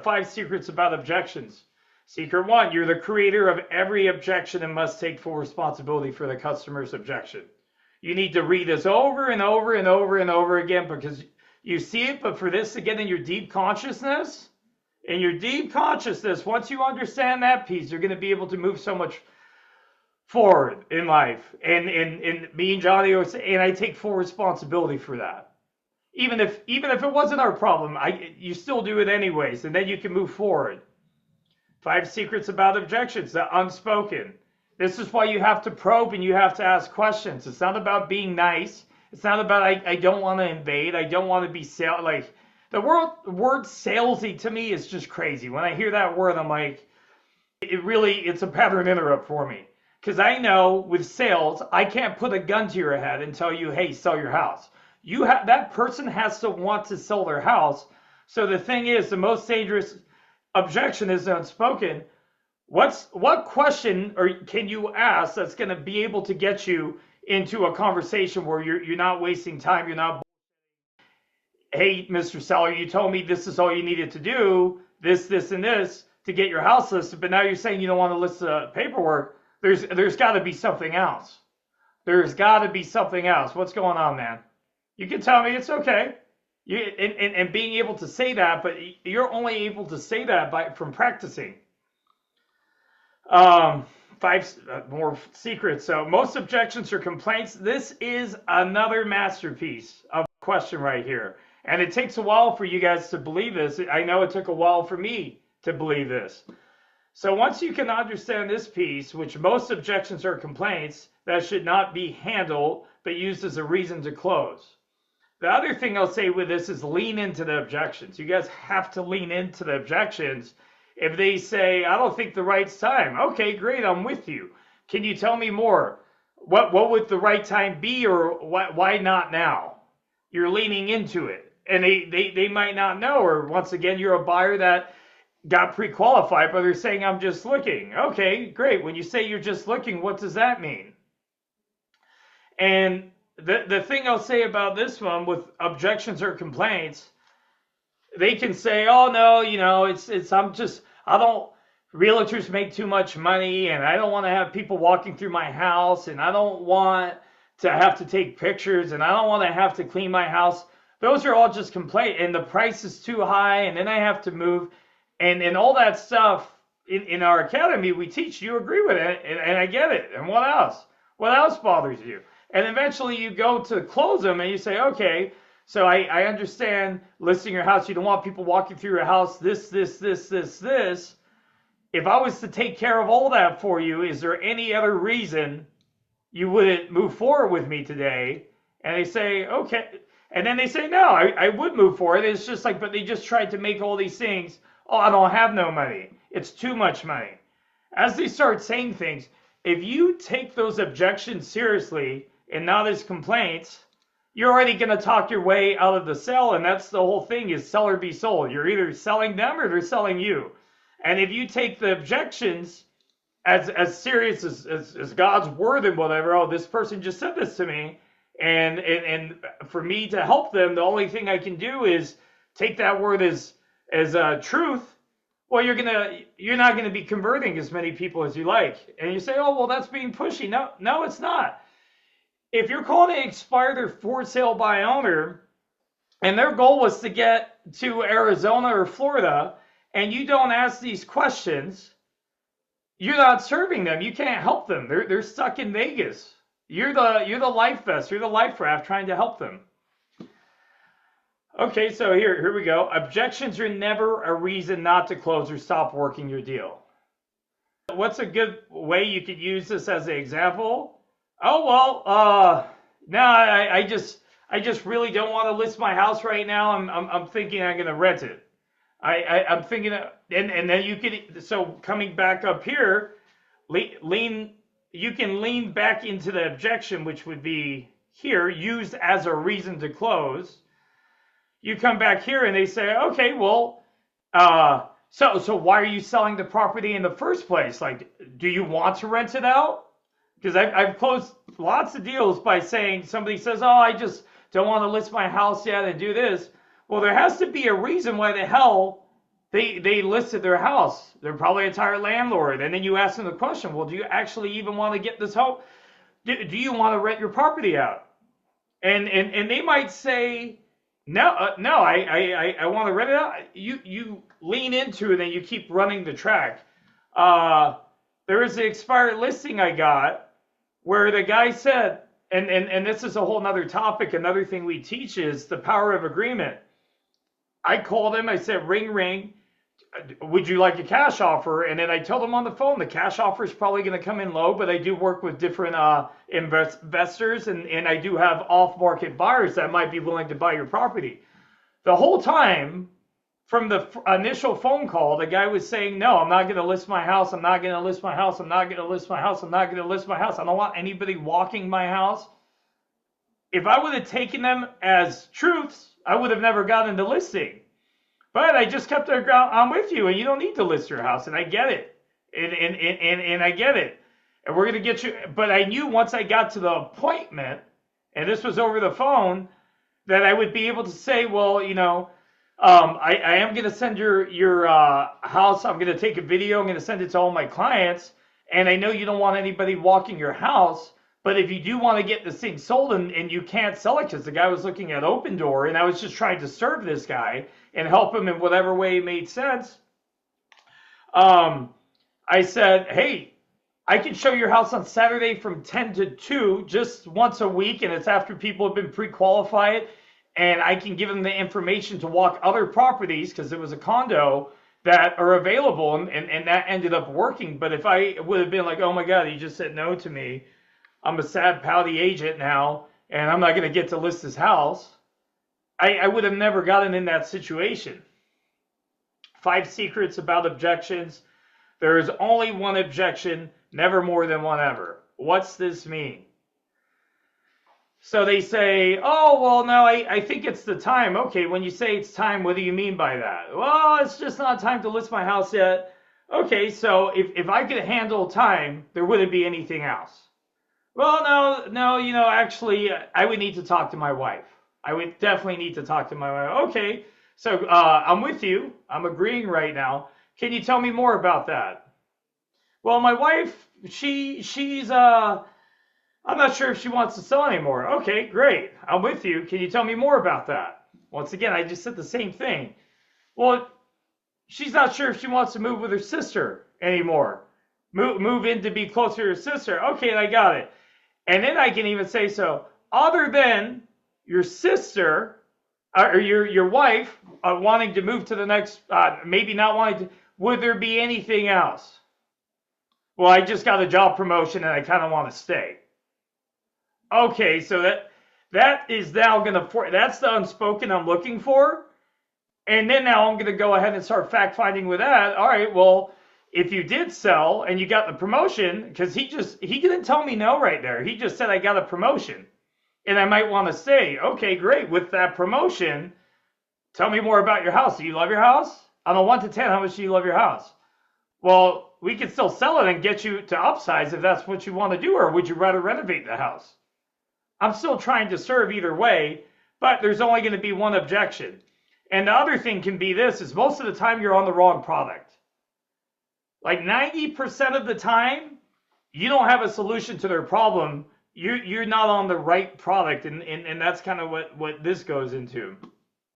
5 secrets about objections. Secret 1, you're the creator of every objection and must take full responsibility for the customer's objection. You need to read this over and over and over and over again because you see it, but for this to get in your deep consciousness, once you understand that piece, you're going to be able to move so much forward in life. And me and Johnny always say, and I take full responsibility for that. Even if it wasn't our problem, you still do it anyways, and then you can move forward. 5 secrets about objections, the unspoken. This is why you have to probe and you have to ask questions. It's not about being nice. It's not about I don't want to invade. I don't want to be like the word salesy to me is just crazy. When I hear that word, I'm like, it's a pattern interrupt for me. Because I know with sales, I can't put a gun to your head and tell you, hey, sell your house. That person has to want to sell their house. So the thing is, the most dangerous objection is unspoken. What question can you ask that's going to be able to get you into a conversation where you're not wasting time, you're not, hey, Mr. Seller, you told me this is all you needed to do, this, and this, to get your house listed, but now you're saying you don't want to list the paperwork. There's got to be something else. There's got to be something else. What's going on, man? You can tell me, it's okay. And being able to say that, but you're only able to say that from practicing. 5 more secrets. So most objections or complaints. This is another masterpiece of a question right here. And it takes a while for you guys to believe this. I know it took a while for me to believe this. So once you can understand this piece, which most objections are complaints that should not be handled, but used as a reason to close. The other thing I'll say with this is lean into the objections. You guys have to lean into the objections. If they say, I don't think the right's time. Okay, great, I'm with you. Can you tell me more? What would the right time be, or why not now? You're leaning into it. And they might not know, or once again, you're a buyer that got pre-qualified, but they're saying, I'm just looking. Okay, great. When you say you're just looking, what does that mean? And the thing I'll say about this one with objections or complaints, they can say, oh no, realtors make too much money, and I don't want to have people walking through my house, and I don't want to have to take pictures, and I don't want to have to clean my house. Those are all just complaints, and the price is too high, and then I have to move, and all that stuff in our academy we teach. You agree with it, and I get it. And what else? What else bothers you? And eventually you go to close them, and you say, okay, so I understand listing your house. You don't want people walking through your house, this. If I was to take care of all that for you, is there any other reason you wouldn't move forward with me today? And they say, okay. And then they say, no, I would move forward. It's just like, but they just tried to make all these things. Oh, I don't have no money. It's too much money. As they start saying things, if you take those objections seriously and not as complaints, you're already going to talk your way out of the sale. And that's the whole thing, is sell or be sold. You're either selling them or they're selling you. And if you take the objections as serious as God's word and whatever, oh, this person just said this to me, and for me to help them, the only thing I can do is take that word as truth. Well, you're not gonna be converting as many people as you like. And you say, oh, well, that's being pushy. No, it's not. If you're calling to expire their for sale by owner, and their goal was to get to Arizona or Florida, and you don't ask these questions, you're not serving them. You can't help them. They're stuck in Vegas. You're the life vest. You're the life raft trying to help them. Okay, so here we go. Objections are never a reason not to close or stop working your deal. What's a good way you could use this as an example? Oh, well, no, I just really don't want to list my house right now. I'm thinking I'm going to rent it. I'm thinking that, and then you could, so coming back up here, you can lean back into the objection, which would be here, used as a reason to close. You come back here and they say, okay, well, so why are you selling the property in the first place? Like, do you want to rent it out? Because I've closed lots of deals by saying, somebody says, oh, I just don't want to list my house yet and do this. Well, there has to be a reason why the hell they listed their house. They're probably a tired landlord. And then you ask them the question, well, do you actually even want to get this home? Do you want to rent your property out? And they might say, no, I want to rent it out. You lean into it and you keep running the track. There is an expired listing I got where the guy said, and this is a whole nother topic, another thing we teach is the power of agreement. I called him, I said, ring, ring. Would you like a cash offer? And then I told him on the phone, the cash offer is probably going to come in low, but I do work with different investors, and I do have off-market buyers that might be willing to buy your property. The whole time, from the initial phone call, the guy was saying, no, I'm not going to list my house. I'm not going to list my house. I'm not going to list my house. I'm not going to list my house. I don't want anybody walking my house. If I would have taken them as truths, I would have never gotten the listing. But I just kept it, I'm with you, and you don't need to list your house, and I get it. And I get it. And we're going to get you. But I knew once I got to the appointment, and this was over the phone, that I would be able to say, well, you know, I am going to send your house. I'm going to take a video. I'm going to send it to all my clients. And I know you don't want anybody walking your house. But if you do want to get this thing sold and you can't sell it because the guy was looking at Open Door, and I was just trying to serve this guy and help him in whatever way made sense, I said, hey, I can show your house on Saturday from 10 to 2 just once a week, and it's after people have been pre-qualified, and I can give them the information to walk other properties because it was a condo that are available, and that ended up working. But if I would have been like, oh my God, he just said no to me, I'm a sad, pouty agent now, and I'm not going to get to list his house, I would have never gotten in that situation. 5 secrets about objections. There is only one objection, never more than one ever. What's this mean? So they say, oh, well, no, I think it's the time. Okay, when you say it's time, what do you mean by that? Well, it's just not time to list my house yet. Okay, so if I could handle time, there wouldn't be anything else. Well, no, you know, actually, I would need to talk to my wife. I would definitely need to talk to my wife. Okay, so I'm with you. I'm agreeing right now. Can you tell me more about that? Well, my wife, she's I'm not sure if she wants to sell anymore. Okay, great. I'm with you. Can you tell me more about that? Once again, I just said the same thing. Well, she's not sure if she wants to move with her sister anymore. Move in to be closer to her sister. Okay, I got it. And then I can even say, so other than your sister or your wife wanting to move to the next, maybe not wanting to, would there be anything else? Well, I just got a job promotion and I kind of want to stay. Okay, so that is now going to, that's the unspoken I'm looking for. And then now I'm going to go ahead and start fact finding with that. All right, well, if you did sell and you got the promotion, because he didn't tell me no right there. He just said, I got a promotion and I might want to stay. Okay, great. With that promotion, tell me more about your house. Do you love your house? On a 1 to 10, how much do you love your house? Well, we can still sell it and get you to upsize if that's what you want to do, or would you rather renovate the house? I'm still trying to serve either way, but there's only going to be one objection. And the other thing can be this, is most of the time you're on the wrong product. Like 90% of the time, you don't have a solution to their problem. You're not on the right product, and that's kind of what this goes into.